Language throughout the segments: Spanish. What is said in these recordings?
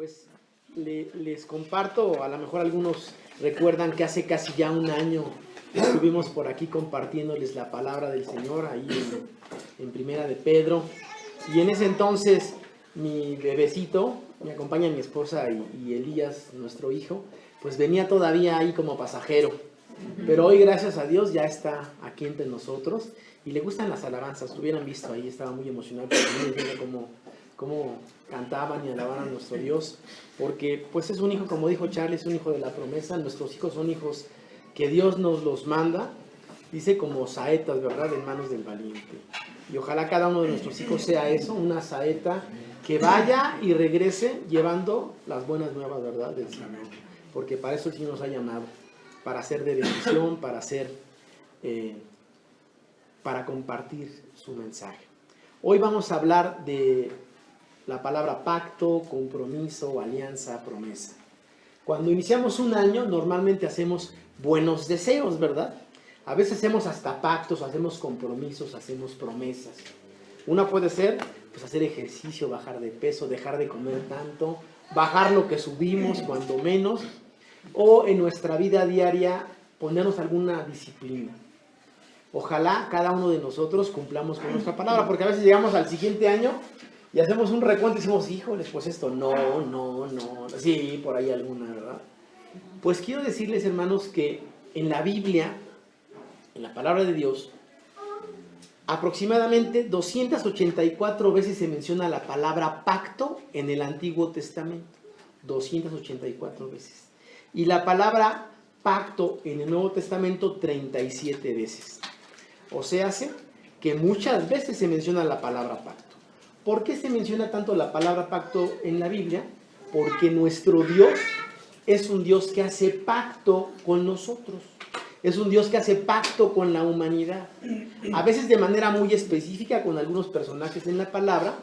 Pues les comparto, a lo mejor algunos recuerdan que hace casi ya un año estuvimos por aquí compartiéndoles la palabra del Señor, ahí en Primera de Pedro, y en ese entonces mi bebecito, me acompaña mi esposa y Elías, nuestro hijo, pues venía todavía ahí como pasajero, pero hoy gracias a Dios ya está aquí entre nosotros y le gustan las alabanzas. Hubieran visto ahí, estaba muy emocionado viendo cómo cantaban y alababan a nuestro Dios, porque pues es un hijo, como dijo Charlie, es un hijo de la promesa. Nuestros hijos son hijos que Dios nos los manda, dice, como saetas, ¿verdad?, en manos del valiente. Y ojalá cada uno de nuestros hijos sea eso, una saeta que vaya y regrese llevando las buenas nuevas, ¿verdad?, del Señor, porque para eso el Señor nos ha llamado, para ser de bendición, para compartir su mensaje. Hoy vamos a hablar de la palabra pacto, compromiso, alianza, promesa. Cuando iniciamos un año, normalmente hacemos buenos deseos, ¿verdad? A veces hacemos hasta pactos, hacemos compromisos, hacemos promesas. Una puede ser, pues, hacer ejercicio, bajar de peso, dejar de comer tanto, bajar lo que subimos, cuando menos, o en nuestra vida diaria ponernos alguna disciplina. Ojalá cada uno de nosotros cumplamos con nuestra palabra, porque a veces llegamos al siguiente año y hacemos un recuento y decimos, híjoles, pues esto, no, sí, por ahí alguna, ¿verdad? Pues quiero decirles, hermanos, que en la Biblia, en la palabra de Dios, aproximadamente 284 veces se menciona la palabra pacto en el Antiguo Testamento. 284 veces. Y la palabra pacto en el Nuevo Testamento 37 veces. O sea, que muchas veces se menciona la palabra pacto. ¿Por qué se menciona tanto la palabra pacto en la Biblia? Porque nuestro Dios es un Dios que hace pacto con nosotros. Es un Dios que hace pacto con la humanidad. A veces de manera muy específica con algunos personajes en la palabra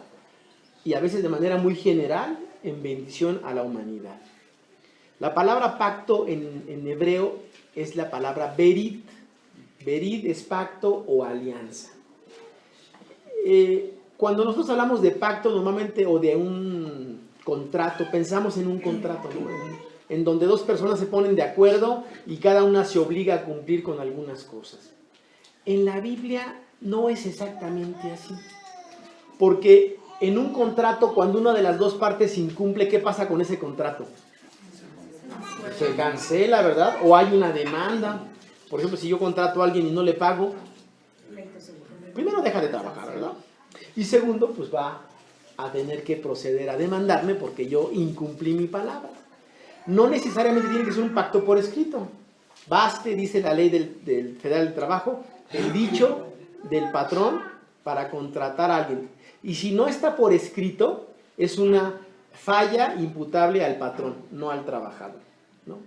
y a veces de manera muy general en bendición a la humanidad. La palabra pacto en hebreo es la palabra berit. Berit es pacto o alianza. Cuando nosotros hablamos de pacto normalmente o de un contrato, pensamos en un contrato, ¿no?, en donde dos personas se ponen de acuerdo y cada una se obliga a cumplir con algunas cosas. En la Biblia no es exactamente así, porque en un contrato, cuando una de las dos partes incumple, ¿qué pasa con ese contrato? Se cancela, ¿verdad? O hay una demanda. Por ejemplo, si yo contrato a alguien y no le pago, primero deja de trabajar, ¿verdad? Y segundo, pues va a tener que proceder a demandarme porque yo incumplí mi palabra. No necesariamente tiene que ser un pacto por escrito. Baste, dice la ley del Federal del Trabajo, el dicho del patrón para contratar a alguien. Y si no está por escrito, es una falla imputable al patrón, no al trabajador, ¿no?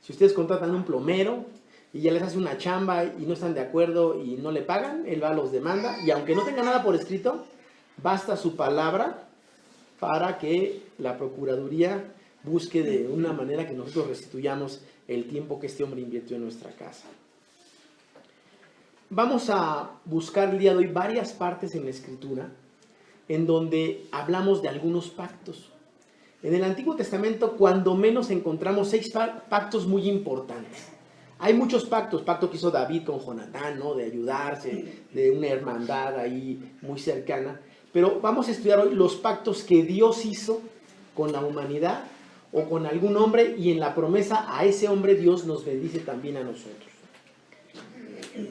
Si ustedes contratan a un plomero y ya les hace una chamba y no están de acuerdo y no le pagan, él va, los demanda, y aunque no tenga nada por escrito, basta su palabra para que la Procuraduría busque de una manera que nosotros restituyamos el tiempo que este hombre invirtió en nuestra casa. Vamos a buscar el día de hoy varias partes en la Escritura en donde hablamos de algunos pactos. En el Antiguo Testamento, cuando menos, encontramos 6 pactos muy importantes. Hay muchos pactos, pacto que hizo David con Jonatán, ¿no?, de ayudarse, de una hermandad ahí muy cercana. Pero vamos a estudiar hoy los pactos que Dios hizo con la humanidad o con algún hombre, y en la promesa a ese hombre Dios nos bendice también a nosotros.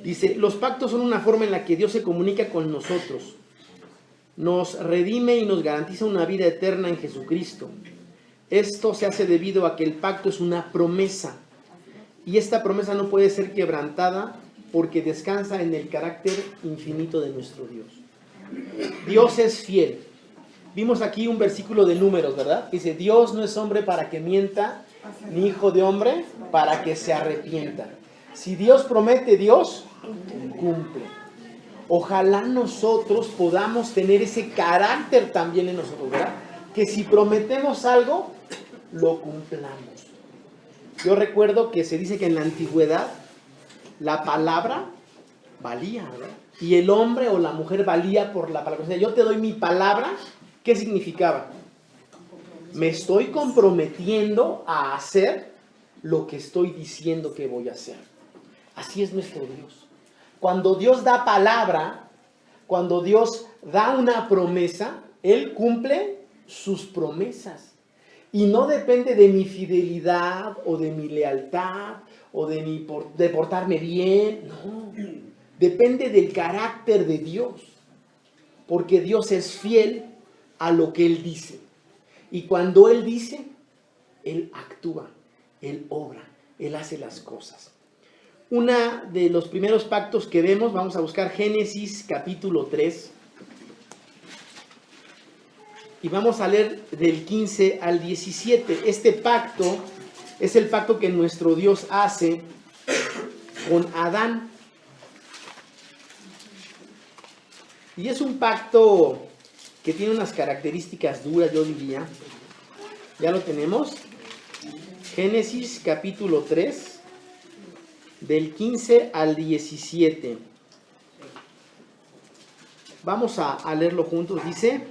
Dice, los pactos son una forma en la que Dios se comunica con nosotros, nos redime y nos garantiza una vida eterna en Jesucristo. Esto se hace debido a que el pacto es una promesa, y esta promesa no puede ser quebrantada porque descansa en el carácter infinito de nuestro Dios. Dios es fiel. Vimos aquí un versículo de Números, ¿verdad? Dice, Dios no es hombre para que mienta, ni hijo de hombre para que se arrepienta. Si Dios promete, Dios cumple. Ojalá nosotros podamos tener ese carácter también en nosotros, ¿verdad? Que si prometemos algo, lo cumplamos. Yo recuerdo que se dice que en la antigüedad la palabra valía, ¿verdad? Y el hombre o la mujer valía por la palabra. O sea, yo te doy mi palabra. ¿Qué significaba? Me estoy comprometiendo a hacer lo que estoy diciendo que voy a hacer. Así es nuestro Dios. Cuando Dios da palabra, cuando Dios da una promesa, Él cumple sus promesas. Y no depende de mi fidelidad o de mi lealtad o de portarme bien. No, depende del carácter de Dios. Porque Dios es fiel a lo que Él dice. Y cuando Él dice, Él actúa, Él obra, Él hace las cosas. Uno de los primeros pactos que vemos, vamos a buscar Génesis capítulo 3. Y vamos a leer del 15 al 17. Este pacto es el pacto que nuestro Dios hace con Adán. Y es un pacto que tiene unas características duras, yo diría. ¿Ya lo tenemos? Génesis capítulo 3, del 15 al 17. Vamos a leerlo juntos. Dice: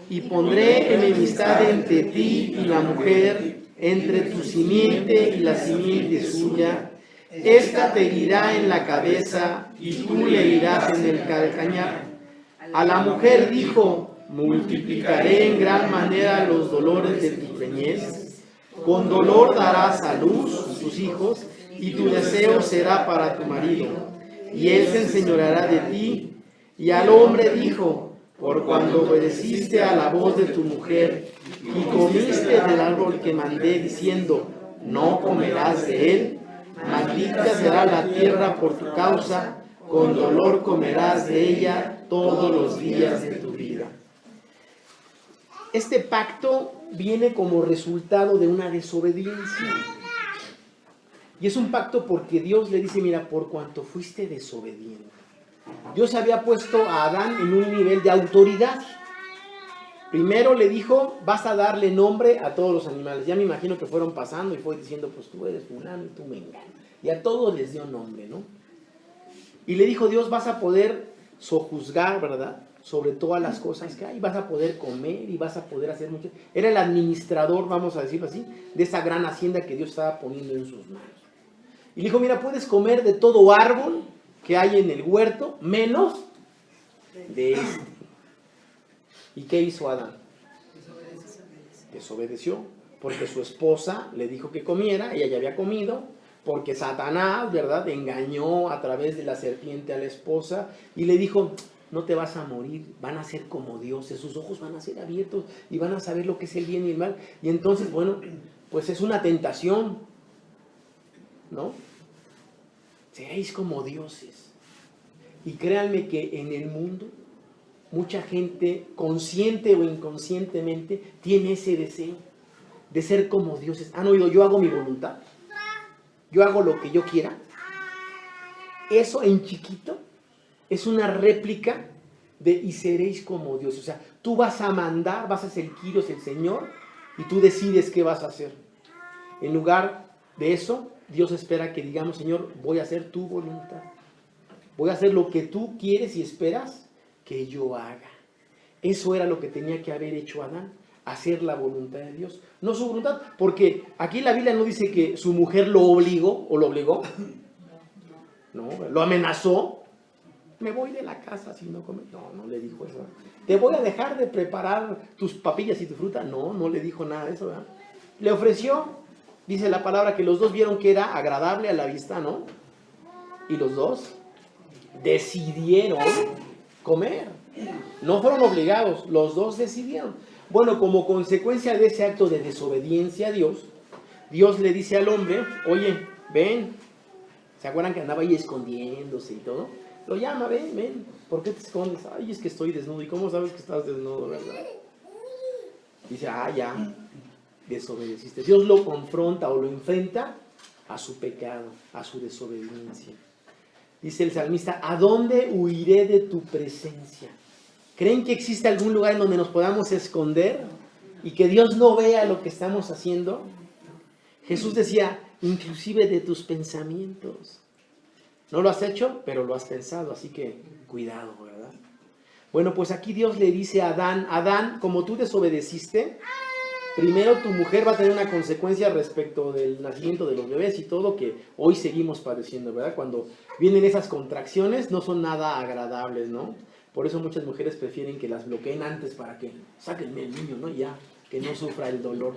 y pondré enemistad entre ti y la mujer, entre tu simiente y la simiente suya. Esta te herirá en la cabeza y tú le herirás en el calcañar. A la mujer dijo: multiplicaré en gran manera los dolores de tu preñez. Con dolor darás a luz tus hijos, y tu deseo será para tu marido, y él se enseñoreará de ti. Y al hombre dijo: por cuando obedeciste a la voz de tu mujer y comiste del árbol que mandé diciendo: no comerás de él, maldita será la tierra por tu causa, con dolor comerás de ella todos los días de tu vida. Este pacto viene como resultado de una desobediencia. Y es un pacto porque Dios le dice: mira, por cuanto fuiste desobediente. Dios había puesto a Adán en un nivel de autoridad. Primero le dijo: vas a darle nombre a todos los animales. Ya me imagino que fueron pasando y fue diciendo: pues tú eres fulano y tú mengano. Y a todos les dio nombre, ¿no? Y le dijo Dios: vas a poder sojuzgar, ¿verdad?, sobre todas las cosas que hay. Vas a poder comer y vas a poder hacer mucho. Era el administrador, vamos a decirlo así, de esa gran hacienda que Dios estaba poniendo en sus manos. Y le dijo: mira, puedes comer de todo árbol que hay en el huerto, menos de este. ¿Y qué hizo Adán? Desobedeció, porque su esposa le dijo que comiera, ella ya había comido, porque Satanás, ¿verdad?, engañó a través de la serpiente a la esposa y le dijo: no te vas a morir, van a ser como dioses, sus ojos van a ser abiertos y van a saber lo que es el bien y el mal. Y entonces, bueno, pues es una tentación, ¿no? Seréis como dioses. Y créanme que en el mundo mucha gente, consciente o inconscientemente, tiene ese deseo de ser como dioses. ¿Han oído? Yo hago mi voluntad, yo hago lo que yo quiera. Eso en chiquito es una réplica de y seréis como dioses. O sea, tú vas a mandar, vas a ser Kyrios, el Señor, y tú decides qué vas a hacer. En lugar de eso, Dios espera que digamos: Señor, voy a hacer tu voluntad. Voy a hacer lo que tú quieres y esperas que yo haga. Eso era lo que tenía que haber hecho Adán, hacer la voluntad de Dios. No su voluntad, porque aquí la Biblia no dice que su mujer lo obligó o lo obligó. No, lo amenazó. Me voy de la casa si no comes. No, no le dijo eso. Te voy a dejar de preparar tus papillas y tu fruta. No, no le dijo nada de eso, ¿verdad? Le ofreció, dice la palabra, que los dos vieron que era agradable a la vista, ¿no? Y los dos decidieron comer. No fueron obligados, los dos decidieron. Bueno, como consecuencia de ese acto de desobediencia a Dios, Dios le dice al hombre: oye, ven. ¿Se acuerdan que andaba ahí escondiéndose y todo? Lo llama: ven, ven. ¿Por qué te escondes? Ay, es que estoy desnudo. ¿Y cómo sabes que estás desnudo, verdad? Dice: ya, desobedeciste. Dios lo confronta o lo enfrenta a su pecado, a su desobediencia. Dice el salmista: ¿a dónde huiré de tu presencia? ¿Creen que existe algún lugar en donde nos podamos esconder y que Dios no vea lo que estamos haciendo? Jesús decía: inclusive de tus pensamientos. No lo has hecho, pero lo has pensado, así que cuidado, ¿verdad? Bueno, pues aquí Dios le dice a Adán: Adán, como tú desobedeciste, primero tu mujer va a tener una consecuencia respecto del nacimiento de los bebés y todo que hoy seguimos padeciendo, ¿verdad? Cuando vienen esas contracciones no son nada agradables, ¿no? Por eso muchas mujeres prefieren que las bloqueen antes para que sáquenme el niño, ¿no? Ya, que no sufra el dolor.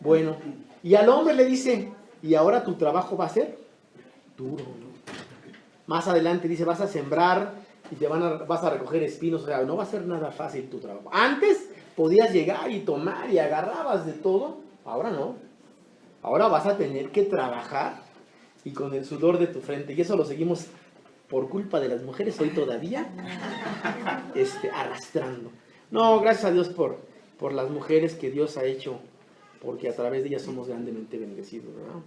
Bueno, y al hombre le dice, y ahora tu trabajo va a ser duro, ¿no? Más adelante dice, vas a sembrar y vas a recoger espinos, o sea, no va a ser nada fácil tu trabajo. Antes podías llegar y tomar y agarrabas de todo, ahora no. Ahora vas a tener que trabajar y con el sudor de tu frente, y eso lo seguimos por culpa de las mujeres hoy todavía arrastrando. No, gracias a Dios por las mujeres que Dios ha hecho, porque a través de ellas somos grandemente bendecidos, ¿verdad?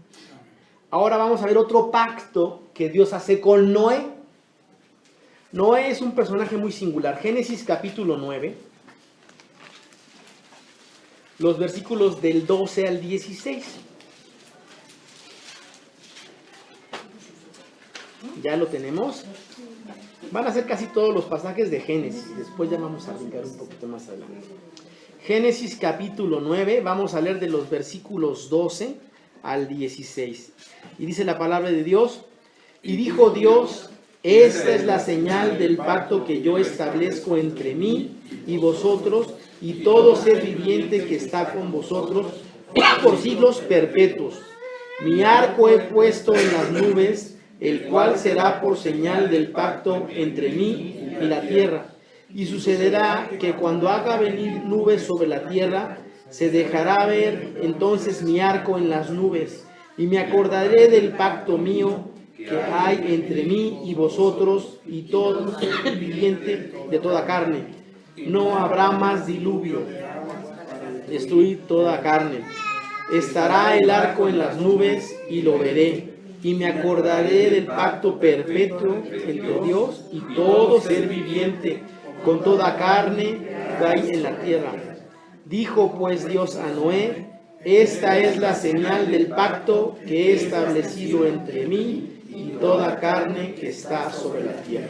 Ahora vamos a ver otro pacto que Dios hace con Noé. Noé es un personaje muy singular. Génesis capítulo 9, los versículos del 12 al 16. Ya lo tenemos. Van a ser casi todos los pasajes de Génesis. Después ya vamos a brincar un poquito más adelante. Génesis capítulo 9, vamos a leer de los versículos 12 al 16. Y dice la palabra de Dios, y dijo Dios, esta es la señal del pacto que yo establezco entre mí y vosotros y todo ser viviente que está con vosotros por siglos perpetuos. Mi arco he puesto en las nubes, el cual será por señal del pacto entre mí y la tierra. Y sucederá que cuando haga venir nubes sobre la tierra, se dejará ver entonces mi arco en las nubes, y me acordaré del pacto mío que hay entre mí y vosotros y todo ser viviente de toda carne. No habrá más diluvio, destruid toda carne. Estará el arco en las nubes y lo veré, y me acordaré del pacto perpetuo entre Dios y todo ser viviente, con toda carne que hay en la tierra. Dijo pues Dios a Noé, esta es la señal del pacto que he establecido entre mí y toda carne que está sobre la tierra.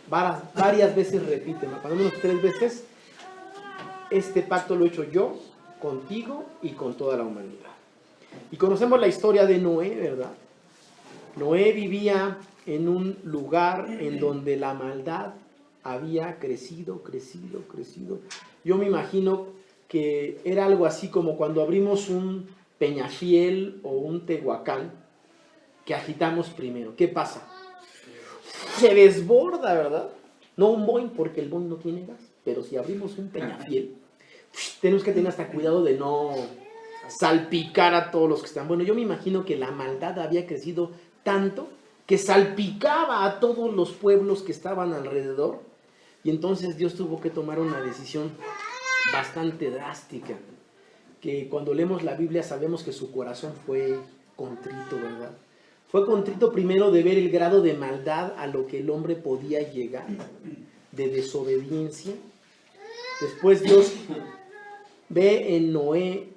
Varias veces repite, cuando menos 3 veces, este pacto lo he hecho yo, contigo y con toda la humanidad. Y conocemos la historia de Noé, ¿verdad? Noé vivía en un lugar en donde la maldad había crecido. Yo me imagino que era algo así como cuando abrimos un Peñafiel o un Tehuacán, que agitamos primero. ¿Qué pasa? Se desborda, ¿verdad? No un Boing, porque el Boing no tiene gas, pero si abrimos un Peñafiel, tenemos que tener hasta cuidado de no salpicar a todos los que están. Bueno, yo me imagino que la maldad había crecido tanto que salpicaba a todos los pueblos que estaban alrededor, y entonces Dios tuvo que tomar una decisión bastante drástica, que cuando leemos la Biblia sabemos que su corazón fue contrito, ¿verdad? Fue contrito primero de ver el grado de maldad a lo que el hombre podía llegar, de desobediencia. Después Dios ve en Noé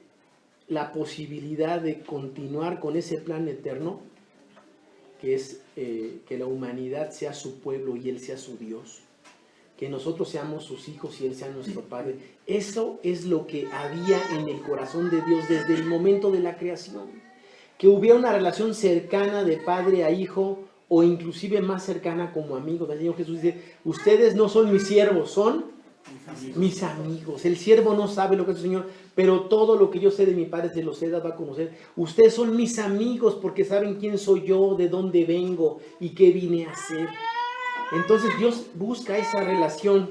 la posibilidad de continuar con ese plan eterno, que es que la humanidad sea su pueblo y Él sea su Dios, que nosotros seamos sus hijos y Él sea nuestro Padre. Eso es lo que había en el corazón de Dios desde el momento de la creación, que hubiera una relación cercana de padre a hijo, o inclusive más cercana como amigos. El Señor Jesús dice, ustedes no son mis siervos, son mis amigos. El siervo no sabe lo que es el Señor, pero todo lo que yo sé de mi Padre se los he dado a conocer. Ustedes son mis amigos porque saben quién soy yo, de dónde vengo y qué vine a hacer. Entonces Dios busca esa relación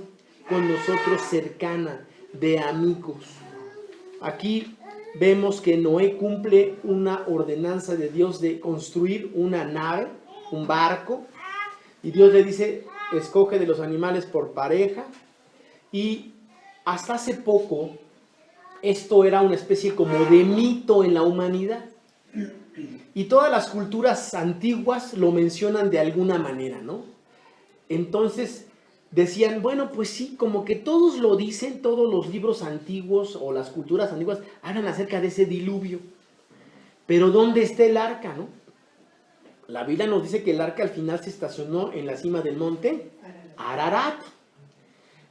con nosotros cercana, de amigos. Aquí vemos que Noé cumple una ordenanza de Dios de construir una nave, un barco, y Dios le dice, escoge de los animales por pareja, y hasta hace poco esto era una especie como de mito en la humanidad, y todas las culturas antiguas lo mencionan de alguna manera, ¿no? Entonces decían, bueno, pues sí, como que todos lo dicen, todos los libros antiguos o las culturas antiguas hablan acerca de ese diluvio. Pero ¿dónde está el arca, no? La Biblia nos dice que el arca al final se estacionó en la cima del monte Ararat.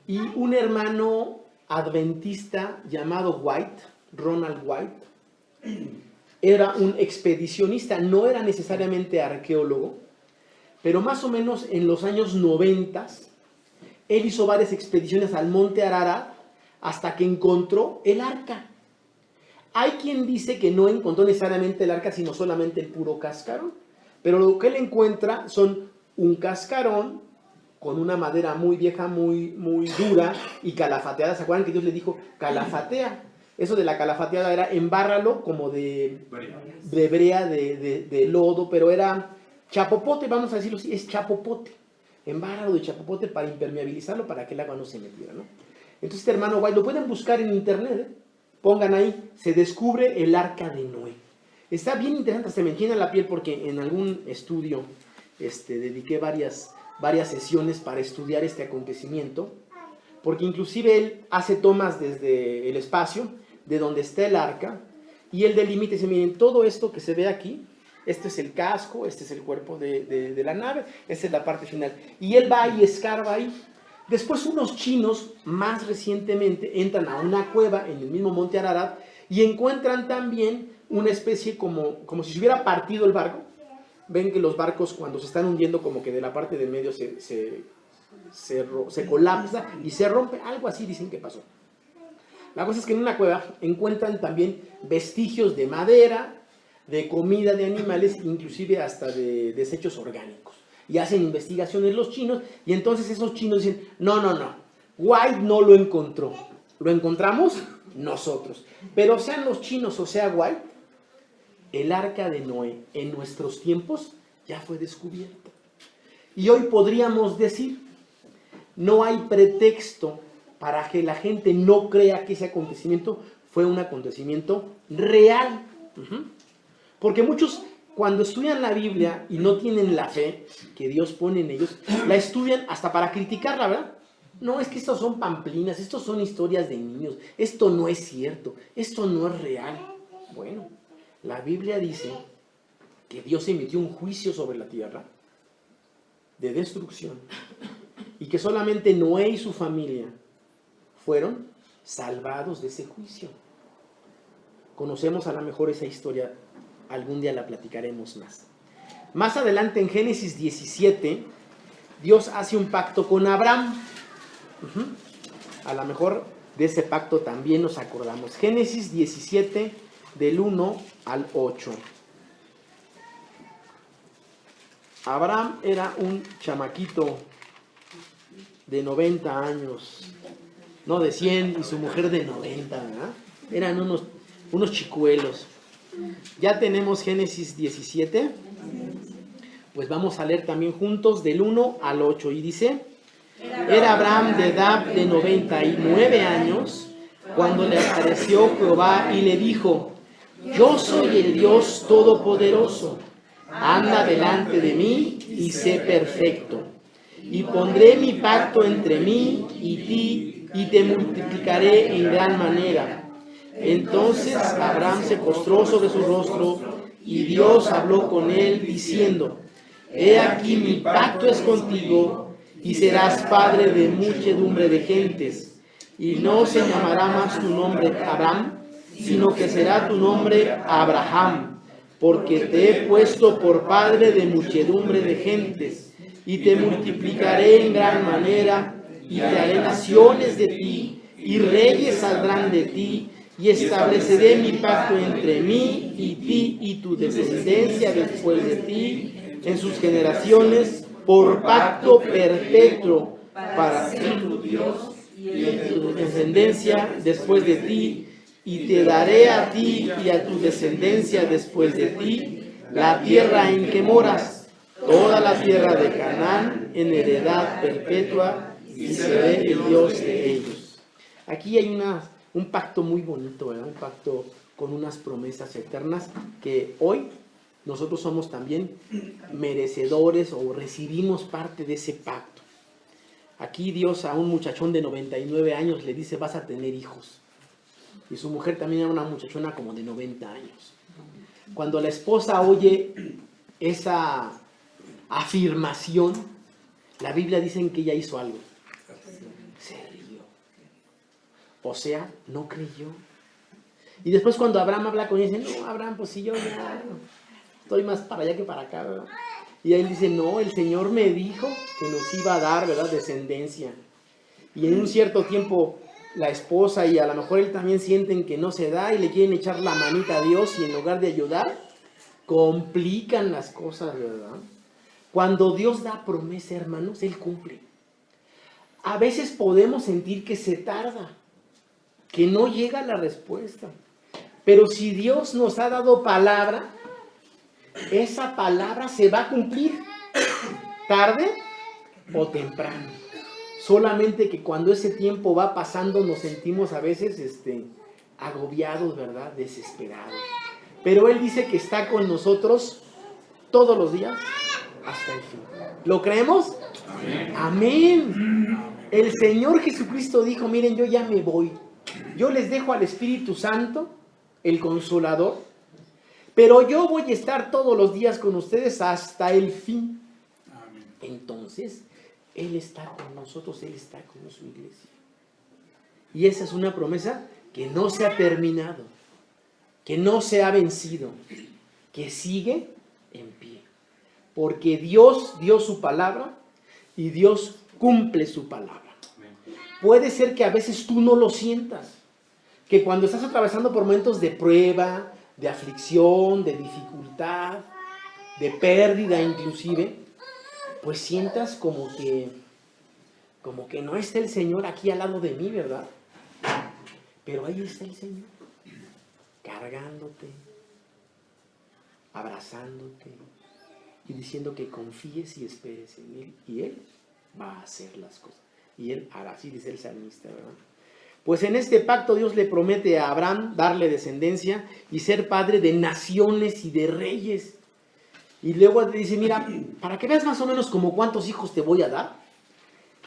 Y un hermano adventista llamado White Ronald White, era un expedicionista, no era necesariamente arqueólogo, pero más o menos en los años 90, él hizo varias expediciones al monte Ararat hasta que encontró el arca. Hay quien dice que no encontró necesariamente el arca, sino solamente el puro cascarón. Pero lo que él encuentra son un cascarón con una madera muy vieja, muy dura y calafateada. ¿Se acuerdan que Dios le dijo, calafatea? Eso de la calafateada era embárralo como de brea, de lodo, pero era chapopote, vamos a decirlo así, es chapopote. Embárralo de chapopote para impermeabilizarlo, para que el agua no se metiera, ¿no? Entonces este hermano White, lo pueden buscar en internet, pongan ahí, se descubre el arca de Noé. Está bien interesante, se me enchina la piel porque en algún estudio dediqué varias sesiones para estudiar este acontecimiento, porque inclusive él hace tomas desde el espacio, de donde está el arca, y él delimita y dice, miren, todo esto que se ve aquí, este es el casco, este es el cuerpo de la nave, esta es la parte final. Y él va y escarba ahí. Después unos chinos, más recientemente, entran a una cueva en el mismo monte Ararat y encuentran también una especie como si se hubiera partido el barco. Ven que los barcos cuando se están hundiendo como que de la parte del medio se colapsa y se rompe, algo así dicen que pasó. La cosa es que en una cueva encuentran también vestigios de madera, de comida de animales, inclusive hasta de desechos orgánicos. Y hacen investigaciones los chinos, y entonces esos chinos dicen, no, White no lo encontró, lo encontramos nosotros. Pero sean los chinos o sea White, el arca de Noé en nuestros tiempos ya fue descubierto. Y hoy podríamos decir, no hay pretexto para que la gente no crea que ese acontecimiento fue un acontecimiento real. Porque muchos, cuando estudian la Biblia y no tienen la fe que Dios pone en ellos, la estudian hasta para criticarla, ¿verdad? No, es que estos son pamplinas, estos son historias de niños, esto no es cierto, esto no es real. Bueno, la Biblia dice que Dios emitió un juicio sobre la tierra de destrucción y que solamente Noé y su familia fueron salvados de ese juicio. Conocemos a lo mejor esa historia, algún día la platicaremos más. Más adelante en Génesis 17, Dios hace un pacto con Abraham. A lo mejor de ese pacto también nos acordamos. Génesis 17, del 1 al 8. Abraham era un chamaquito de 90 años, no de 100, y su mujer de 90, ¿verdad? Eran unos chicuelos. Ya tenemos Génesis 17, pues vamos a leer también juntos del 1 al 8, y dice, era Abraham de edad de 99 años, cuando le apareció Jehová y le dijo, yo soy el Dios Todopoderoso, anda delante de mí y sé perfecto, y pondré mi pacto entre mí y ti, y te multiplicaré en gran manera. Entonces Abraham se postró sobre su rostro, y Dios habló con él, diciendo, he aquí mi pacto es contigo, y serás padre de muchedumbre de gentes, y no se llamará más tu nombre Abraham, sino que será tu nombre Abraham, porque te he puesto por padre de muchedumbre de gentes, y te multiplicaré en gran manera, y te haré naciones de ti, y reyes saldrán de ti, y estableceré mi pacto entre mí y ti y tu descendencia después de ti, en sus generaciones, por pacto perpetuo para ti, tu Dios, y tu descendencia después de ti, y te daré a ti y a tu descendencia después de ti la tierra en que moras, toda la tierra de Canaán en heredad perpetua, y seré el Dios de ellos. Aquí hay un pacto muy bonito, ¿verdad? Un pacto con unas promesas eternas que hoy nosotros somos también merecedores o recibimos parte de ese pacto. Aquí Dios a un muchachón de 99 años le dice, vas a tener hijos. Y su mujer también era una muchachona como de 90 años. Cuando la esposa oye esa afirmación, la Biblia dice que ella hizo algo. Se rió. O sea, no creyó. Y después cuando Abraham habla con él, dice, no, Abraham, pues si yo ya estoy más para allá que para acá, ¿verdad? Y él dice, no, el Señor me dijo que nos iba a dar, ¿verdad?, descendencia. Y en un cierto tiempo la esposa y a lo mejor él también sienten que no se da y le quieren echar la manita a Dios y en lugar de ayudar, complican las cosas, ¿verdad? Cuando Dios da promesa, hermanos, Él cumple. A veces podemos sentir que se tarda, que no llega la respuesta. Pero si Dios nos ha dado palabra, esa palabra se va a cumplir, tarde o temprano. Solamente que cuando ese tiempo va pasando nos sentimos a veces agobiados, ¿verdad? Desesperados. Pero Él dice que está con nosotros todos los días hasta el fin. ¿Lo creemos? Amén. Amén. El Señor Jesucristo dijo, miren, yo ya me voy. Yo les dejo al Espíritu Santo, el Consolador, pero yo voy a estar todos los días con ustedes hasta el fin. Amén. Entonces, Él está con nosotros, Él está con su iglesia. Y esa es una promesa que no se ha terminado, que no se ha vencido, que sigue en pie. Porque Dios dio su palabra y Dios cumple su palabra. Puede ser que a veces tú no lo sientas, que cuando estás atravesando por momentos de prueba, de aflicción, de dificultad, de pérdida inclusive, pues sientas como que no está el Señor aquí al lado de mí, ¿verdad? Pero ahí está el Señor, cargándote, abrazándote y diciendo que confíes y esperes en Él. Y Él va a hacer las cosas. Y Él hará, así dice el salmista, ¿verdad? Pues en este pacto Dios le promete a Abraham darle descendencia y ser padre de naciones y de reyes. Y luego le dice, mira, para que veas más o menos como cuántos hijos te voy a dar,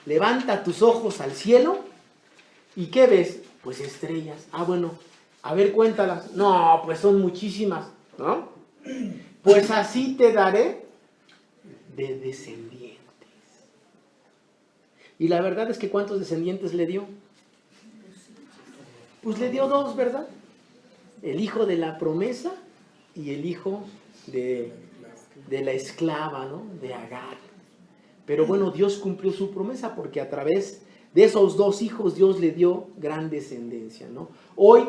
levanta tus ojos al cielo y ¿qué ves? Pues estrellas. Ah, bueno, a ver, cuéntalas. No, pues son muchísimas, ¿no? Pues así te daré de descendientes. Y la verdad es que ¿cuántos descendientes le dio? Pues le dio dos, ¿verdad? El hijo de la promesa y el hijo de la esclava, ¿no? De Agar. Pero bueno, Dios cumplió su promesa porque a través de esos dos hijos Dios le dio gran descendencia, ¿no? Hoy,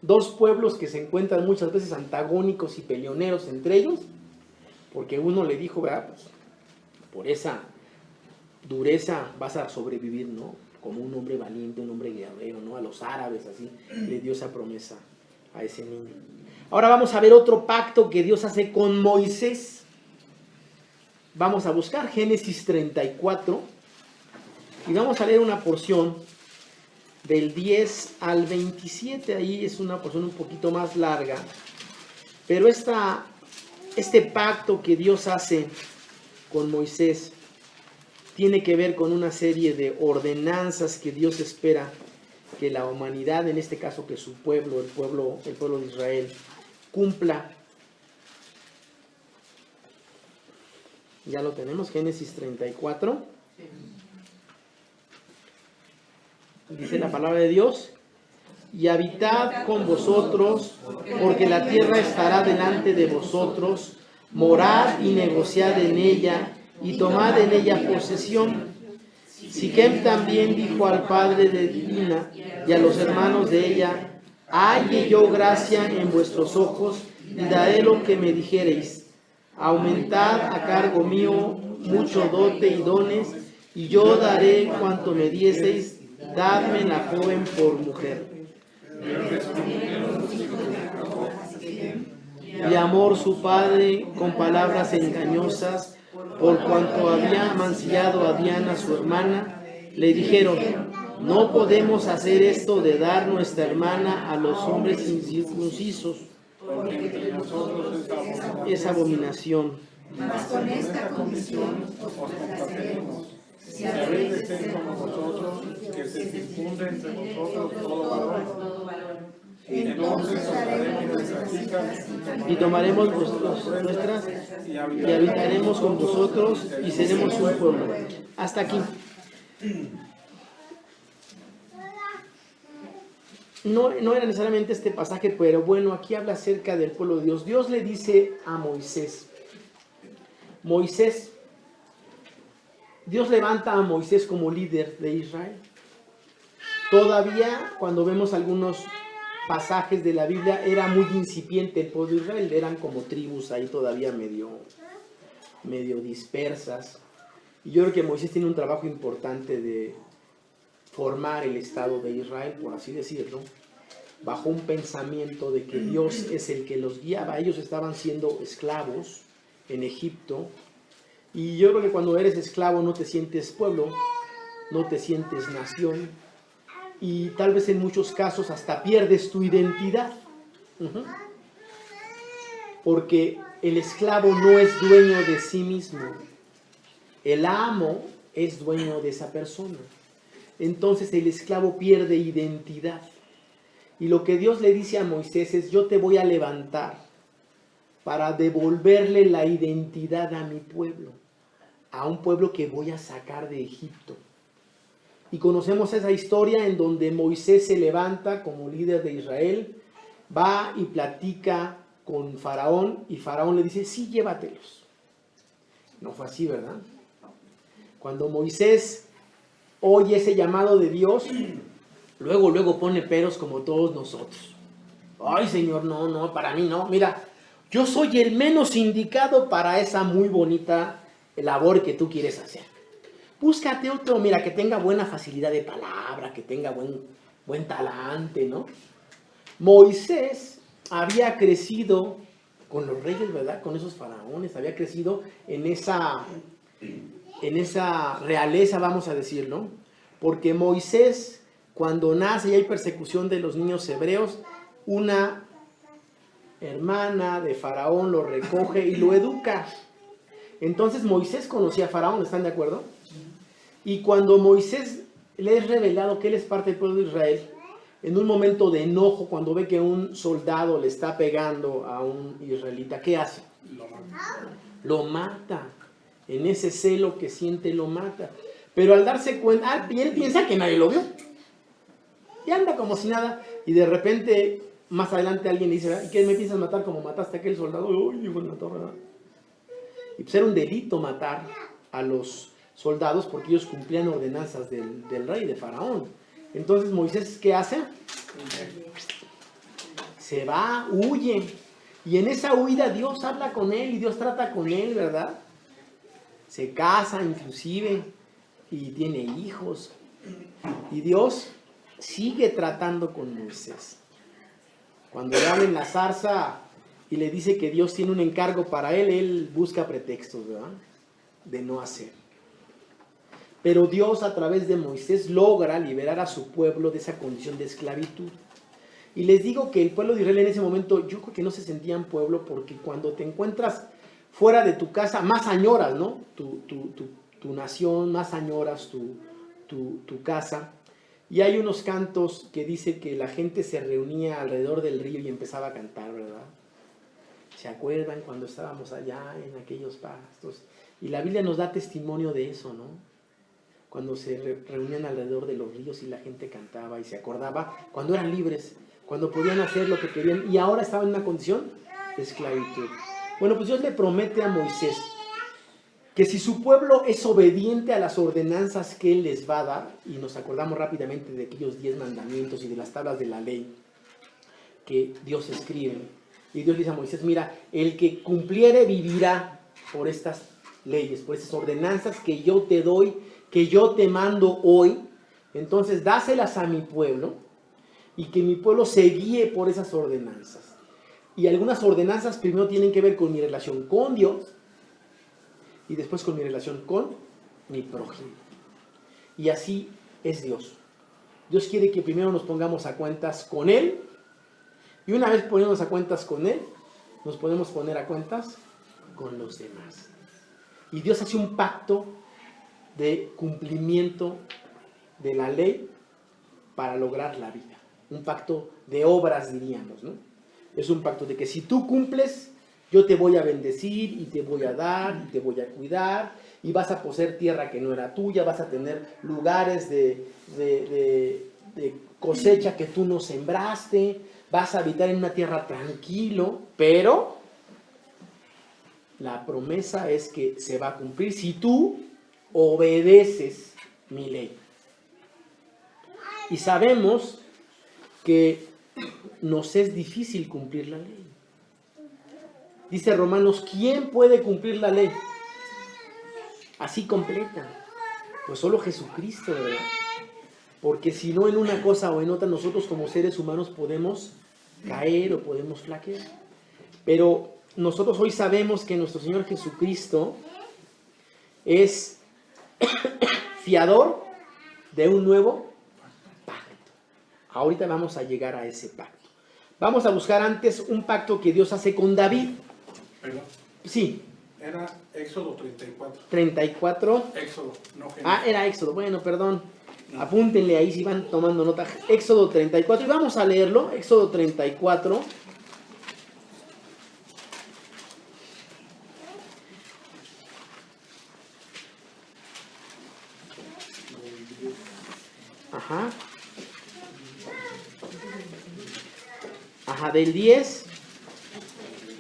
dos pueblos que se encuentran muchas veces antagónicos y peleoneros entre ellos, porque uno le dijo, ¿verdad? Pues por esa dureza vas a sobrevivir, ¿no? Como un hombre valiente, un hombre guerrero, ¿no? A los árabes, así, le dio esa promesa a ese niño. Ahora vamos a ver otro pacto que Dios hace con Moisés. Vamos a buscar Génesis 34 y vamos a leer una porción del 10 al 27. Ahí es una porción un poquito más larga, pero este pacto que Dios hace con Moisés tiene que ver con una serie de ordenanzas que Dios espera que la humanidad, en este caso que su pueblo, el pueblo de Israel, cumpla. Ya lo tenemos, Génesis 34. Dice la palabra de Dios, y habitad con vosotros, porque la tierra estará delante de vosotros, morad y negociad en ella, y tomad en ella posesión. Siquem también dijo al padre de Dina y a los hermanos de ella, halle yo gracia en vuestros ojos, y daré lo que me dijereis. Aumentad a cargo mío mucho dote y dones, y yo daré cuanto me dieseis, dadme la joven por mujer. Y amor su padre con palabras engañosas, por cuanto había mancillado a Diana su hermana, le dijeron, no podemos hacer esto de dar nuestra hermana a los hombres incircuncisos. Es abominación. Mas con esta condición os complaceremos. Si habéis de ser como vosotros, que se difunde entre vosotros todo valor. Entonces os daremos nuestras hijas y tomaremos nuestras y habitaremos con vosotros y seremos un pueblo. Hasta aquí. no era necesariamente este pasaje, pero bueno, aquí habla acerca del pueblo de Dios. Dios le dice a Moisés, Dios levanta a Moisés como líder de Israel. Todavía, cuando vemos algunos pasajes de la Biblia, era muy incipiente el pueblo de Israel, eran como tribus ahí todavía medio dispersas. Y yo creo que Moisés tiene un trabajo importante de formar el Estado de Israel, por así decirlo, bajo un pensamiento de que Dios es el que los guiaba. Ellos estaban siendo esclavos en Egipto, y yo creo que cuando eres esclavo no te sientes pueblo, no te sientes nación, y tal vez en muchos casos hasta pierdes tu identidad. Porque el esclavo no es dueño de sí mismo, el amo es dueño de esa persona. Entonces el esclavo pierde identidad. Y lo que Dios le dice a Moisés es: yo te voy a levantar para devolverle la identidad a mi pueblo, a un pueblo que voy a sacar de Egipto. Y conocemos esa historia en donde Moisés se levanta como líder de Israel, va y platica con Faraón, y Faraón le dice: sí, llévatelos. No fue así, ¿verdad? Cuando Moisés oye ese llamado de Dios, luego pone peros como todos nosotros. Ay, Señor, no, para mí no. Mira, yo soy el menos indicado para esa muy bonita labor que tú quieres hacer. Búscate otro, mira, que tenga buena facilidad de palabra, que tenga buen talante, ¿no? Moisés había crecido con los reyes, ¿verdad? Con esos faraones, había crecido en esa realeza, vamos a decir, ¿no? Porque Moisés, cuando nace y hay persecución de los niños hebreos, una hermana de Faraón lo recoge y lo educa. Entonces Moisés conocía a Faraón, ¿están de acuerdo? Y cuando Moisés le es revelado que él es parte del pueblo de Israel, en un momento de enojo, cuando ve que un soldado le está pegando a un israelita, ¿qué hace? Lo mata. En ese celo que siente, lo mata. Pero al darse cuenta, y él piensa que nadie lo vio. Y anda como si nada. Y de repente, más adelante alguien le dice: ¿y qué me piensas matar como mataste a aquel soldado? Uy, dijo la torre, ¿verdad? Y pues era un delito matar a los soldados porque ellos cumplían ordenanzas del rey, de Faraón. Entonces Moisés, ¿qué hace? Se va, huye. Y en esa huida Dios habla con él y Dios trata con él, ¿verdad? Se casa inclusive y tiene hijos. Y Dios sigue tratando con Moisés. Cuando le habla en la zarza y le dice que Dios tiene un encargo para él, él busca pretextos, ¿verdad? De no hacer. Pero Dios, a través de Moisés, logra liberar a su pueblo de esa condición de esclavitud. Y les digo que el pueblo de Israel en ese momento, yo creo que no se sentían pueblo, porque cuando te encuentras fuera de tu casa, más añoras, ¿no? Tu nación, más añoras tu casa. Y hay unos cantos que dice que la gente se reunía alrededor del río y empezaba a cantar, ¿verdad? ¿Se acuerdan cuando estábamos allá en aquellos pastos? Y la Biblia nos da testimonio de eso, ¿no? Cuando se reunían alrededor de los ríos y la gente cantaba y se acordaba cuando eran libres, cuando podían hacer lo que querían, y ahora estaban en una condición de esclavitud. Bueno, pues Dios le promete a Moisés que si su pueblo es obediente a las ordenanzas que él les va a dar, y nos acordamos rápidamente de aquellos 10 mandamientos y de las tablas de la ley que Dios escribe, y Dios dice a Moisés: mira, el que cumpliere vivirá por estas leyes, por estas ordenanzas que yo te doy, que yo te mando hoy. Entonces dáselas a mi pueblo y que mi pueblo se guíe por esas ordenanzas. Y algunas ordenanzas primero tienen que ver con mi relación con Dios y después con mi relación con mi prójimo. Y así es Dios. Dios quiere que primero nos pongamos a cuentas con Él, y una vez poniéndonos a cuentas con Él, nos podemos poner a cuentas con los demás. Y Dios hace un pacto de cumplimiento de la ley para lograr la vida. Un pacto de obras, diríamos, ¿no? Es un pacto de que si tú cumples, yo te voy a bendecir y te voy a dar y te voy a cuidar, y vas a poseer tierra que no era tuya, vas a tener lugares de cosecha que tú no sembraste, vas a habitar en una tierra tranquilo, pero la promesa es que se va a cumplir si tú obedeces mi ley. Y sabemos que nos es difícil cumplir la ley. Dice Romanos, ¿quién puede cumplir la ley así completa? Pues solo Jesucristo, ¿verdad? Porque si no, en una cosa o en otra, nosotros como seres humanos podemos caer o podemos flaquear. Pero nosotros hoy sabemos que nuestro Señor Jesucristo es fiador de un nuevo pacto. Ahorita vamos a llegar a ese pacto. Vamos a buscar antes un pacto que Dios hace con David. ¿Perdón? Sí. Era Éxodo 34. 34. Éxodo, no Génesis. Ah, era Éxodo. Bueno, perdón. Apúntenle ahí si van tomando nota. Éxodo 34. Y vamos a leerlo. Éxodo 34. Ajá, del 10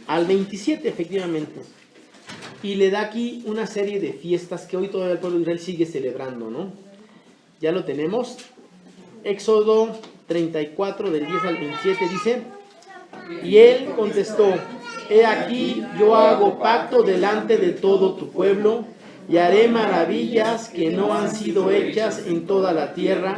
al 27, efectivamente. Y le da aquí una serie de fiestas que hoy todavía el pueblo de Israel sigue celebrando, ¿no? Ya lo tenemos. Éxodo 34, del 10 al 27, dice: y él contestó: he aquí, yo hago pacto delante de todo tu pueblo, y haré maravillas que no han sido hechas en toda la tierra,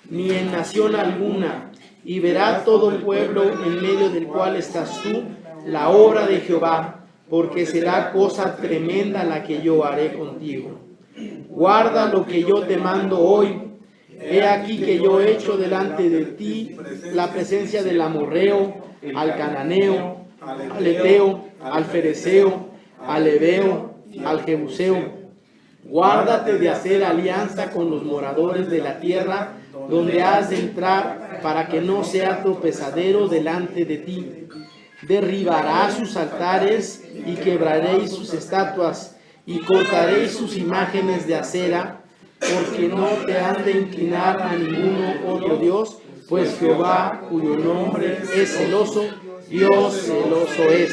ni en nación alguna, y verá todo el pueblo en medio del cual estás tú la obra de Jehová, porque será cosa tremenda la que yo haré contigo. Guarda lo que yo te mando hoy. He aquí que yo echo delante de ti la presencia del amorreo, al cananeo, al eteo, al fereceo, al heveo, al jebuseo. Guárdate de hacer alianza con los moradores de la tierra donde has de entrar, para que no sea tropezadero delante de ti. Derribarás sus altares y quebraréis sus estatuas y cortaréis sus imágenes de acera, porque no te han de inclinar a ninguno otro Dios, pues Jehová, cuyo nombre es celoso, Dios celoso es.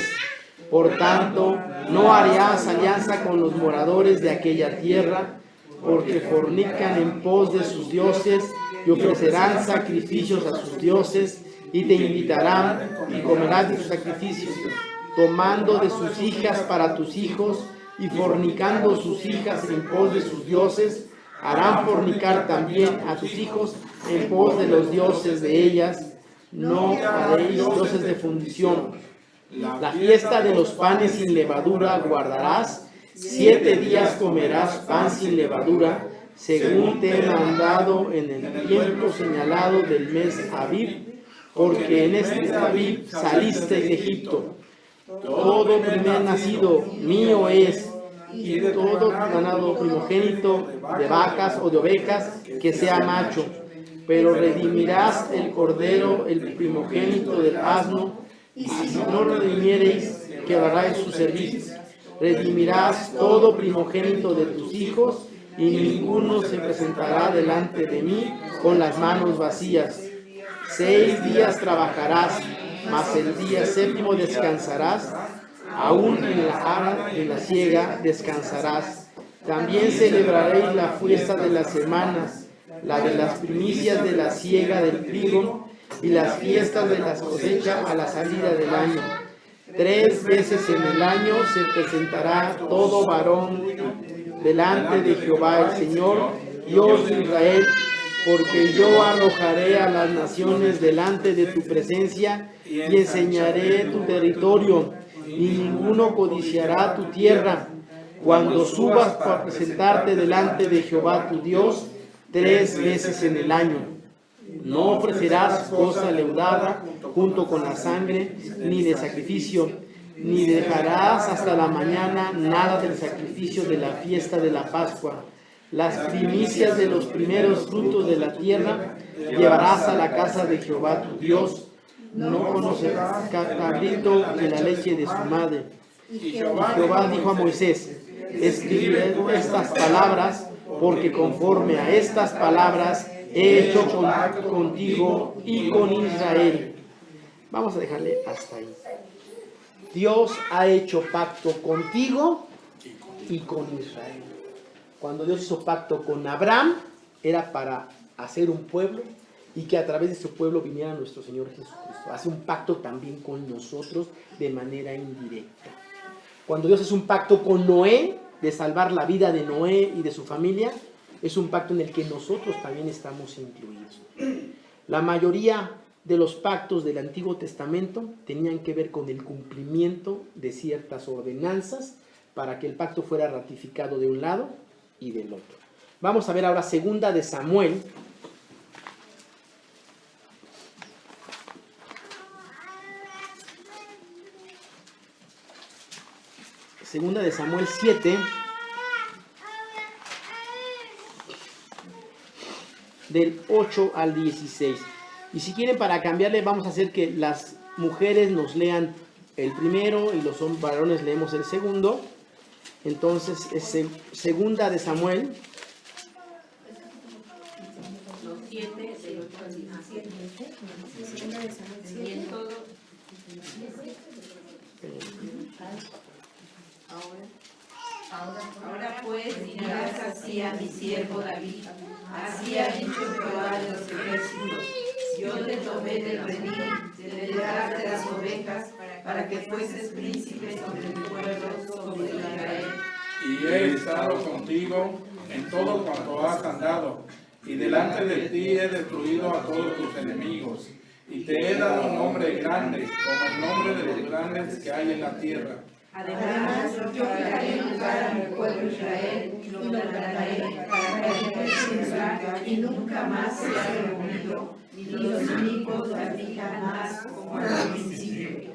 Por tanto, no harás alianza con los moradores de aquella tierra, porque fornican en pos de sus dioses y ofrecerán sacrificios a sus dioses, y te invitarán y comerás de sus sacrificios, tomando de sus hijas para tus hijos y fornicando sus hijas en pos de sus dioses. Harán fornicar también a tus hijos en pos de los dioses de ellas. No haréis dioses de fundición. La fiesta de los panes sin levadura guardarás. 7 días comerás pan sin levadura, según te he mandado en el tiempo señalado del mes Abib, porque en este Abib saliste de Egipto. Todo primer nacido mío es, y todo ganado primogénito de vacas o de ovejas que sea macho. Pero redimirás el cordero, el primogénito del asno, y si no redimiereis, quebraréis sus servicios. Redimirás todo primogénito de tus hijos, y ninguno se presentará delante de mí con las manos vacías. 6 días trabajarás, mas el día séptimo descansarás. Aún en la ara de la siega descansarás. También celebraréis la fiesta de las semanas, la de las primicias de la siega del trigo, y las fiestas de las cosechas a la salida del año. 3 veces en el año se presentará todo varón delante de Jehová el Señor, Dios de Israel, porque yo arrojaré a las naciones delante de tu presencia y enseñaré tu territorio, y ninguno codiciará tu tierra. Cuando subas para presentarte delante de Jehová tu Dios 3 veces en el año, no ofrecerás cosa leudada junto con la sangre, ni de sacrificio, ni dejarás hasta la mañana nada del sacrificio de la fiesta de la Pascua. Las primicias de los primeros frutos de la tierra llevarás a la casa de Jehová tu Dios. No conocerás cabrito de la leche de su madre. Y Jehová dijo a Moisés: escribiré estas palabras, porque conforme a estas palabras he hecho pacto contigo y con Israel. Vamos a dejarle hasta ahí. Dios ha hecho pacto contigo y con Israel. Cuando Dios hizo pacto con Abraham, era para hacer un pueblo y que a través de ese pueblo viniera nuestro Señor Jesucristo. Hace un pacto también con nosotros de manera indirecta. Cuando Dios hace un pacto con Noé, de salvar la vida de Noé y de su familia, es un pacto en el que nosotros también estamos incluidos. La mayoría de los pactos del Antiguo Testamento tenían que ver con el cumplimiento de ciertas ordenanzas para que el pacto fuera ratificado de un lado y del otro. Vamos a ver ahora Segunda de Samuel. Segunda de Samuel 7, del 8 al 16. Y si quieren, para cambiarle, vamos a hacer que las mujeres nos lean el primero y los varones leemos el segundo. Entonces, es Segunda de Samuel. Los 7, del 8 al 17. Segunda de Samuel 7. Y en todo. Ahora pues dirás así a mi siervo David, así ha dicho Jehová de los ejércitos, yo te tomé del redil, de detrás de las ovejas, para que fueses príncipe sobre mi pueblo, sobre Israel. Y he estado contigo en todo cuanto has andado, y delante de ti he destruido a todos tus enemigos, y te he dado un nombre grande, como el nombre de los grandes que hay en la tierra. Además, yo fijaré lugar a mi pueblo Israel y lo plantaré para que crezca lugar y nunca más sea removido, ni los inicuos la aflijan más como al principio.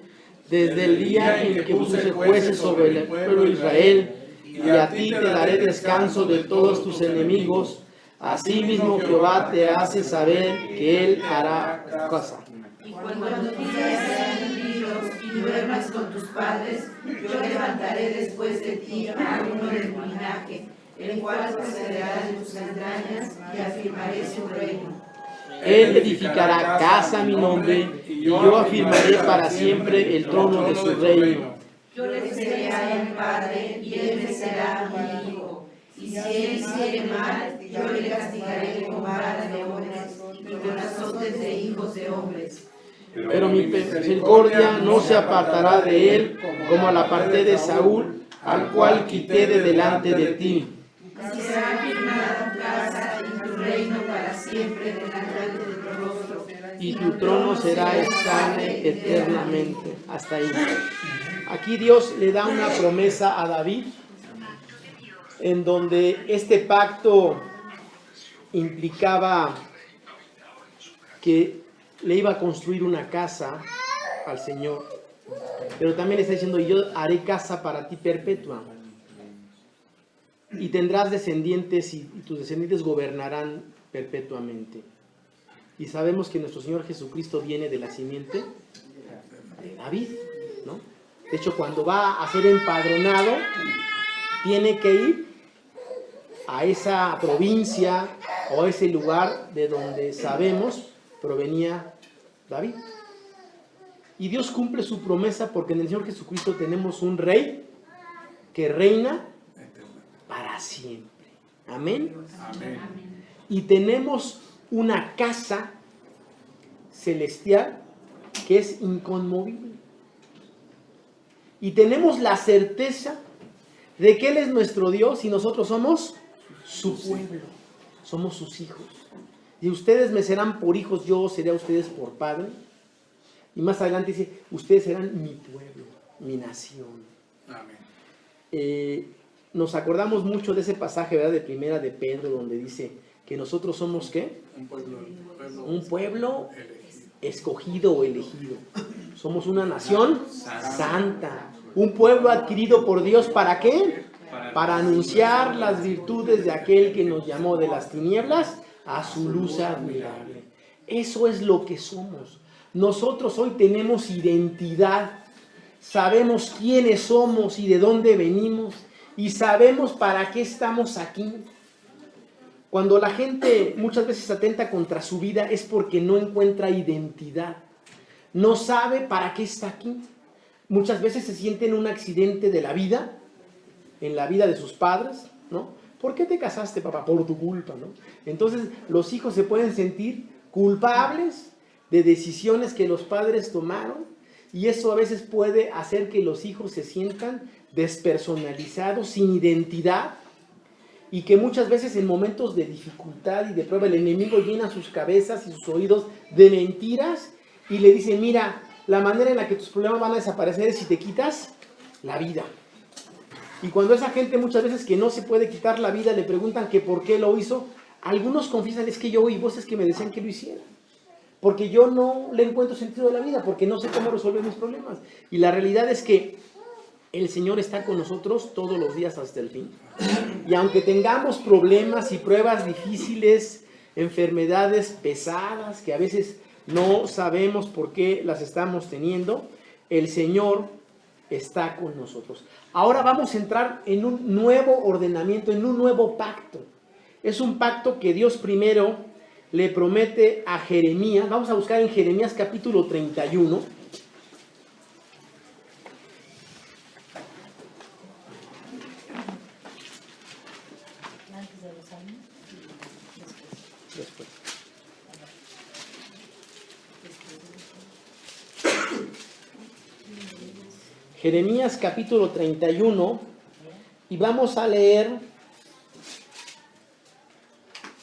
Desde el día en que puse jueces sobre el pueblo de Israel, y a ti te daré descanso de todos tus enemigos. Asimismo Jehová te hace saber que Él hará cosa. Y cuando tus días sean cumplidos y duermas con tus padres, yo levantaré después de ti a uno de tu linaje, el cual procederá de tus entrañas y afirmaré su reino. Él edificará casa a mi nombre, y yo afirmaré para siempre el trono de su reino. Yo le seré a él padre, y él me será mi hijo. Y si él hiciere mal, yo le castigaré con vara de hombres y con azotes de hijos de hombres. Pero mi misericordia no se apartará de él, como la aparté de Saúl, al cual quité de delante de ti. Así será firmada tu casa y tu reino para siempre delante de tu rostro. Y tu trono será estable eternamente. Hasta ahí. Aquí Dios le da una promesa a David, en donde este pacto implicaba que le iba a construir una casa al Señor, pero también le está diciendo: yo haré casa para ti perpetua, y tendrás descendientes, y tus descendientes gobernarán perpetuamente. Y sabemos que nuestro Señor Jesucristo viene de la simiente de David, ¿no? De hecho, cuando va a ser empadronado, tiene que ir a esa provincia o a ese lugar de donde sabemos provenía David. Y Dios cumple su promesa, porque en el Señor Jesucristo tenemos un rey que reina para siempre. Amén. Amén. Y tenemos una casa celestial que es inconmovible. Y tenemos la certeza de que Él es nuestro Dios y nosotros somos su pueblo, somos sus hijos. Y ustedes me serán por hijos, yo seré a ustedes por padre. Y más adelante dice: ustedes serán mi pueblo, mi nación. Amén. Nos acordamos mucho de ese pasaje, ¿verdad?, de Primera de Pedro, donde dice que nosotros somos ¿qué? Un pueblo escogido o elegido. Somos una nación santa, un pueblo adquirido por Dios. ¿Para qué? Para anunciar las virtudes de aquel que nos llamó de las tinieblas a su luz admirable. Eso es lo que somos. Nosotros hoy tenemos identidad, sabemos quiénes somos y de dónde venimos, y sabemos para qué estamos aquí. Cuando la gente muchas veces atenta contra su vida es porque no encuentra identidad. No sabe para qué está aquí. Muchas veces se siente en un accidente de la vida, en la vida de sus padres, ¿no? ¿Por qué te casaste, papá? Por tu culpa, ¿no? Entonces los hijos se pueden sentir culpables de decisiones que los padres tomaron, y eso a veces puede hacer que los hijos se sientan despersonalizados, sin identidad, y que muchas veces en momentos de dificultad y de prueba el enemigo llena sus cabezas y sus oídos de mentiras y le dice: mira, la manera en la que tus problemas van a desaparecer es si te quitas la vida. Y cuando esa gente muchas veces que no se puede quitar la vida le preguntan que por qué lo hizo, algunos confiesan: es que yo oí voces que me decían que lo hiciera, porque yo no le encuentro sentido a la vida, porque no sé cómo resolver mis problemas. Y la realidad es que el Señor está con nosotros todos los días hasta el fin. Y aunque tengamos problemas y pruebas difíciles, enfermedades pesadas, que a veces no sabemos por qué las estamos teniendo, el Señor está con nosotros. Ahora vamos a entrar en un nuevo ordenamiento, en un nuevo pacto. Es un pacto que Dios primero le promete a Jeremías. Vamos a buscar en Jeremías capítulo 31. Después. Jeremías capítulo 31, y vamos a leer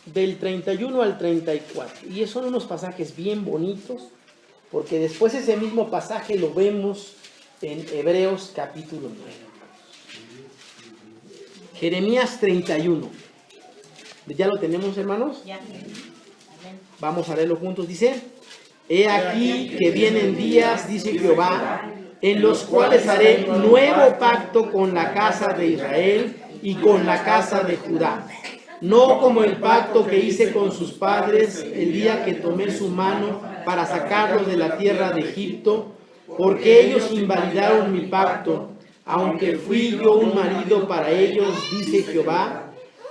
del 31 al 34. Y son unos pasajes bien bonitos, porque después ese mismo pasaje lo vemos en Hebreos capítulo 9. Jeremías 31. ¿Ya lo tenemos, hermanos? Ya. Vamos a leerlo juntos. Dice: he aquí que vienen días, dice Jehová, en los cuales haré nuevo pacto con la casa de Israel y con la casa de Judá. No como el pacto que hice con sus padres el día que tomé su mano para sacarlos de la tierra de Egipto, porque ellos invalidaron mi pacto, aunque fui yo un marido para ellos, dice Jehová.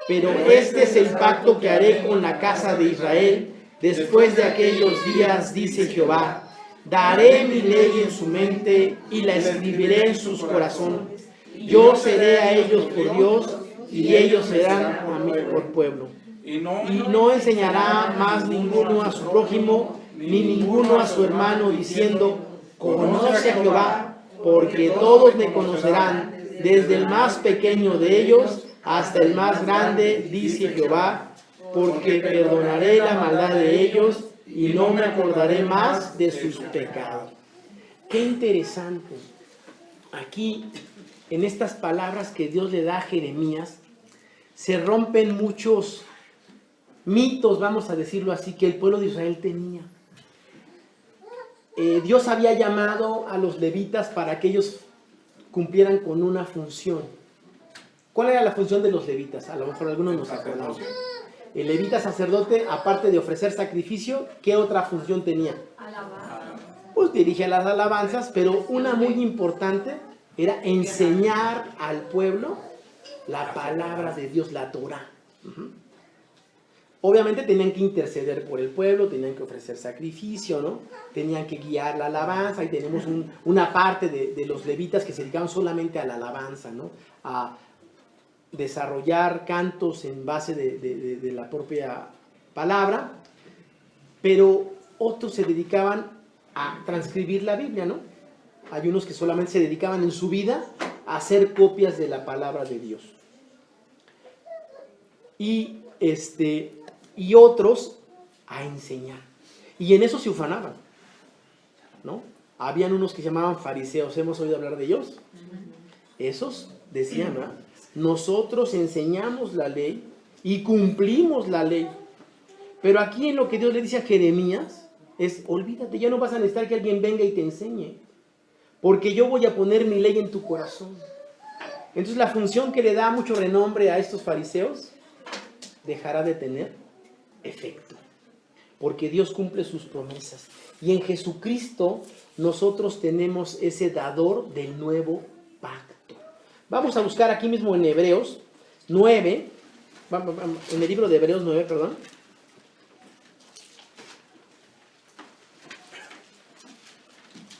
Pero este es el pacto que haré con la casa de Israel después de aquellos días, dice Jehová. Daré mi ley en su mente y la escribiré en sus corazones. Yo seré a ellos por Dios y ellos serán a mí por pueblo. Y no enseñará más ninguno a su prójimo ni ninguno a su hermano diciendo: conoce a Jehová, porque todos me conocerán, desde el más pequeño de ellos hasta el más grande, dice Jehová, porque perdonaré la maldad de ellos y no me acordaré más de sus pecados. Qué interesante. Aquí, en estas palabras que Dios le da a Jeremías, se rompen muchos mitos, vamos a decirlo así, que el pueblo de Israel tenía. Dios había llamado a los levitas para que ellos cumplieran con una función. ¿Cuál era la función de los levitas? A lo mejor algunos nos acordamos. El levita sacerdote, aparte de ofrecer sacrificio, ¿qué otra función tenía? Alabanza. Pues dirige las alabanzas, pero una muy importante era enseñar al pueblo la palabra de Dios, la Torah. Obviamente tenían que interceder por el pueblo, tenían que ofrecer sacrificio, ¿no? Tenían que guiar la alabanza, y tenemos una parte de los levitas que se dedicaban solamente a la alabanza, ¿no? A desarrollar cantos en base de la propia palabra, pero otros se dedicaban a transcribir la Biblia, ¿no? Hay unos que solamente se dedicaban en su vida a hacer copias de la palabra de Dios. Y otros a enseñar. Y en eso se ufanaban, ¿no? Habían unos que se llamaban fariseos, ¿hemos oído hablar de ellos? Esos decían, ¿verdad? Nosotros enseñamos la ley y cumplimos la ley. Pero aquí en lo que Dios le dice a Jeremías es: olvídate, ya no vas a necesitar que alguien venga y te enseñe, porque yo voy a poner mi ley en tu corazón. Entonces la función que le da mucho renombre a estos fariseos dejará de tener efecto, porque Dios cumple sus promesas. Y en Jesucristo nosotros tenemos ese dador del nuevo pacto. Vamos a buscar aquí mismo en Hebreos 9, en el libro de Hebreos 9, perdón.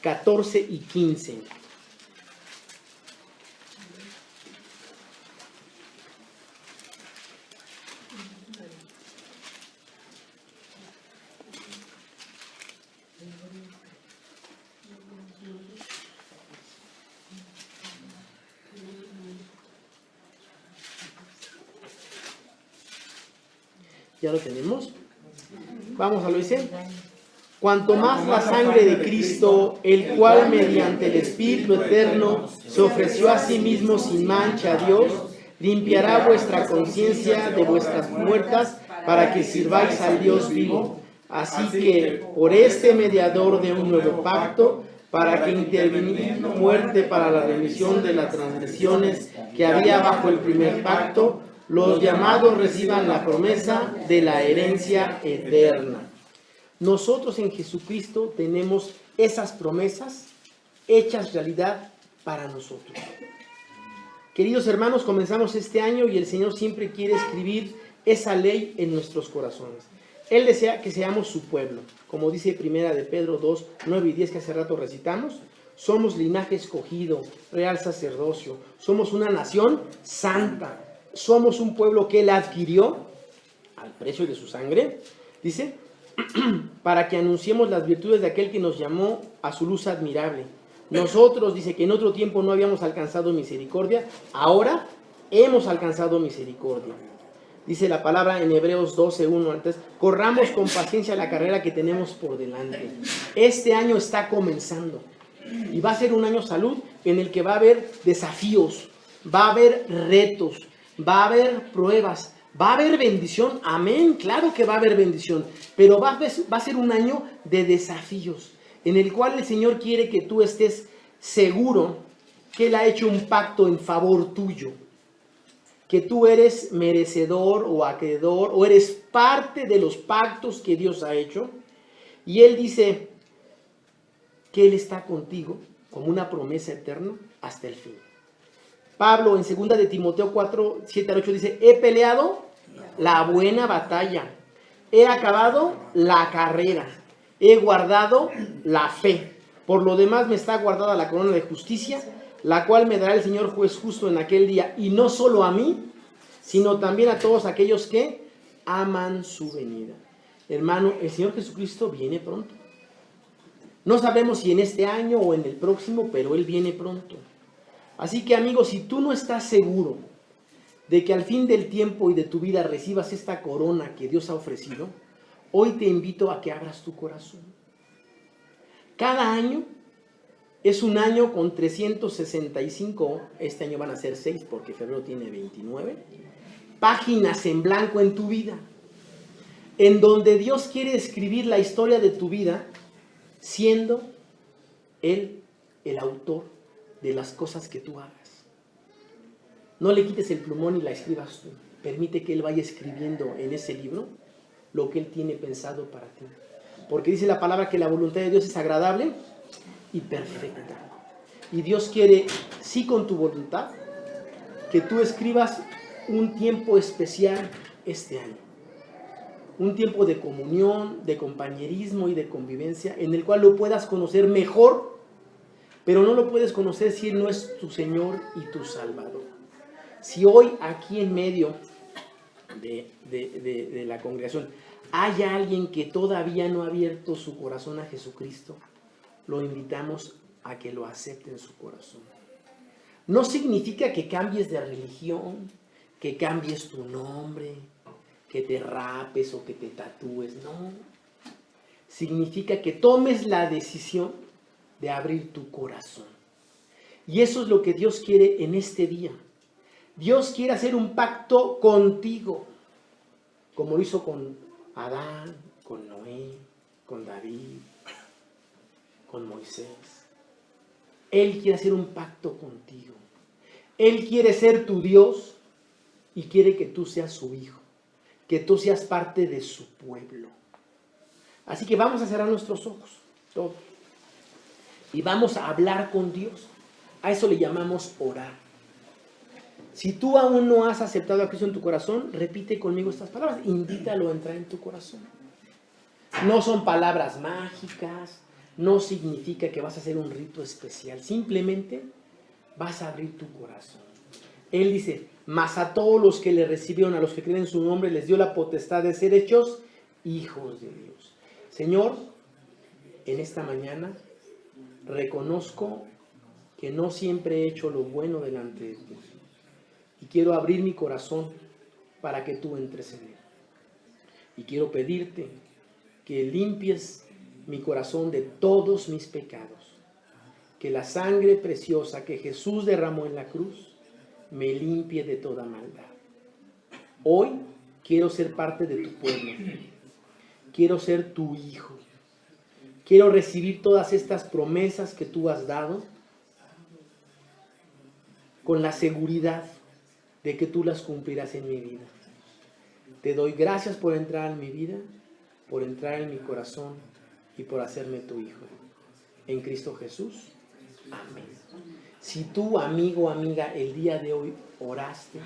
...14 y 15... ¿Ya lo tenemos? Vamos a lo dice. Cuanto más la sangre de Cristo, el cual mediante el Espíritu Eterno se ofreció a sí mismo sin mancha a Dios, limpiará vuestra conciencia de vuestras muertas para que sirváis al Dios vivo. Así que, por este mediador de un nuevo pacto, para que interviniendo muerte para la remisión de las transgresiones que había bajo el primer pacto, los llamados reciban la promesa de la herencia eterna. Nosotros en Jesucristo tenemos esas promesas hechas realidad para nosotros. Queridos hermanos, comenzamos este año y el Señor siempre quiere escribir esa ley en nuestros corazones. Él desea que seamos su pueblo, como dice Primera de Pedro 2, 9 y 10 que hace rato recitamos. Somos linaje escogido, real sacerdocio, somos una nación santa. Somos un pueblo que Él adquirió al precio de su sangre, dice, para que anunciemos las virtudes de aquel que nos llamó a su luz admirable. Nosotros, dice, que en otro tiempo no habíamos alcanzado misericordia, ahora hemos alcanzado misericordia. Dice la palabra en Hebreos 12, 1 al 3, corramos con paciencia la carrera que tenemos por delante. Este año está comenzando y va a ser un año salud en el que va a haber desafíos, va a haber retos, va a haber pruebas, va a haber bendición, amén, claro que va a haber bendición, pero va a ser un año de desafíos, en el cual el Señor quiere que tú estés seguro que Él ha hecho un pacto en favor tuyo, que tú eres merecedor o acreedor, o eres parte de los pactos que Dios ha hecho, y Él dice que Él está contigo como una promesa eterna hasta el fin. Pablo en 2 de Timoteo 4, 7 al 8 dice, he peleado la buena batalla, he acabado la carrera, he guardado la fe. Por lo demás me está guardada la corona de justicia, la cual me dará el Señor juez justo en aquel día, y no solo a mí, sino también a todos aquellos que aman su venida. Hermano, el Señor Jesucristo viene pronto. No sabemos si en este año o en el próximo, pero Él viene pronto. Así que, amigos, si tú no estás seguro de que al fin del tiempo y de tu vida recibas esta corona que Dios ha ofrecido, hoy te invito a que abras tu corazón. Cada año es un año con 365, este año van a ser 6 porque febrero tiene 29, páginas en blanco en tu vida, en donde Dios quiere escribir la historia de tu vida, siendo Él el autor de las cosas que tú hagas. No le quites el plumón y la escribas tú. Permite que Él vaya escribiendo en ese libro lo que Él tiene pensado para ti. Porque dice la palabra que la voluntad de Dios es agradable y perfecta. Y Dios quiere, sí con tu voluntad, que tú escribas un tiempo especial este año. Un tiempo de comunión, de compañerismo y de convivencia en el cual lo puedas conocer mejor, pero no lo puedes conocer si Él no es tu Señor y tu Salvador. Si hoy aquí en medio de la congregación hay alguien que todavía no ha abierto su corazón a Jesucristo, lo invitamos a que lo acepte en su corazón. No significa que cambies de religión, que cambies tu nombre, que te rapes o que te tatúes, no. Significa que tomes la decisión de abrir tu corazón. Y eso es lo que Dios quiere en este día. Dios quiere hacer un pacto contigo, como lo hizo con Adán, con Noé, con David, con Moisés. Él quiere hacer un pacto contigo. Él quiere ser tu Dios y quiere que tú seas su hijo, que tú seas parte de su pueblo. Así que vamos a cerrar nuestros ojos, todos, y vamos a hablar con Dios. A eso le llamamos orar. Si tú aún no has aceptado a Cristo en tu corazón, repite conmigo estas palabras. Invítalo a entrar en tu corazón. No son palabras mágicas, no significa que vas a hacer un rito especial. Simplemente vas a abrir tu corazón. Él dice, mas a todos los que le recibieron, a los que creen en su nombre, les dio la potestad de ser hechos hijos de Dios. Señor, en esta mañana reconozco que no siempre he hecho lo bueno delante de ti. Y quiero abrir mi corazón para que tú entres en él. Y quiero pedirte que limpies mi corazón de todos mis pecados. Que la sangre preciosa que Jesús derramó en la cruz me limpie de toda maldad. Hoy quiero ser parte de tu pueblo. Quiero ser tu hijo. Quiero recibir todas estas promesas que tú has dado con la seguridad de que tú las cumplirás en mi vida. Te doy gracias por entrar en mi vida, por entrar en mi corazón y por hacerme tu hijo. En Cristo Jesús. Amén. Si tú, amigo o amiga, el día de hoy oraste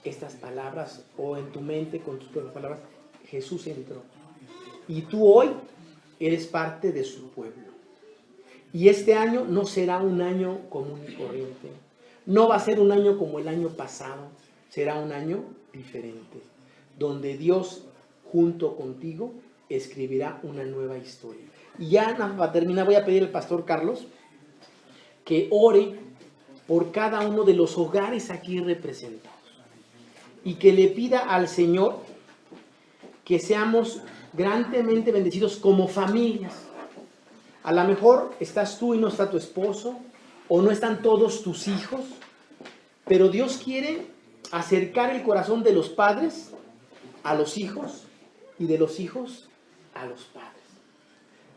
estas palabras o en tu mente con tus propias palabras, Jesús entró. Y tú hoy eres parte de su pueblo. Y este año no será un año común y corriente. No va a ser un año como el año pasado. Será un año diferente. Donde Dios, junto contigo, escribirá una nueva historia. Y ya para terminar voy a pedir al pastor Carlos que ore por cada uno de los hogares aquí representados. Y que le pida al Señor que seamos grandemente bendecidos como familias. A lo mejor estás tú y no está tu esposo, o no están todos tus hijos, pero Dios quiere acercar el corazón de los padres a los hijos y de los hijos a los padres.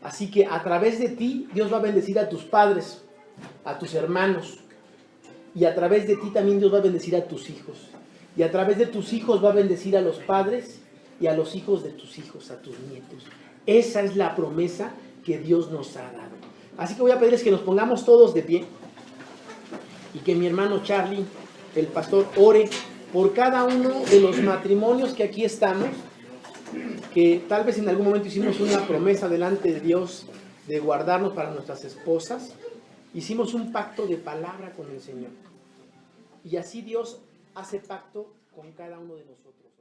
Así que a través de ti Dios va a bendecir a tus padres, a tus hermanos, y a través de ti también Dios va a bendecir a tus hijos, y a través de tus hijos va a bendecir a los padres y a los hijos de tus hijos, a tus nietos. Esa es la promesa que Dios nos ha dado. Así que voy a pedirles que nos pongamos todos de pie y que mi hermano Charlie, el pastor, ore por cada uno de los matrimonios que aquí estamos, que tal vez en algún momento hicimos una promesa delante de Dios de guardarnos para nuestras esposas. Hicimos un pacto de palabra con el Señor. Y así Dios hace pacto con cada uno de nosotros.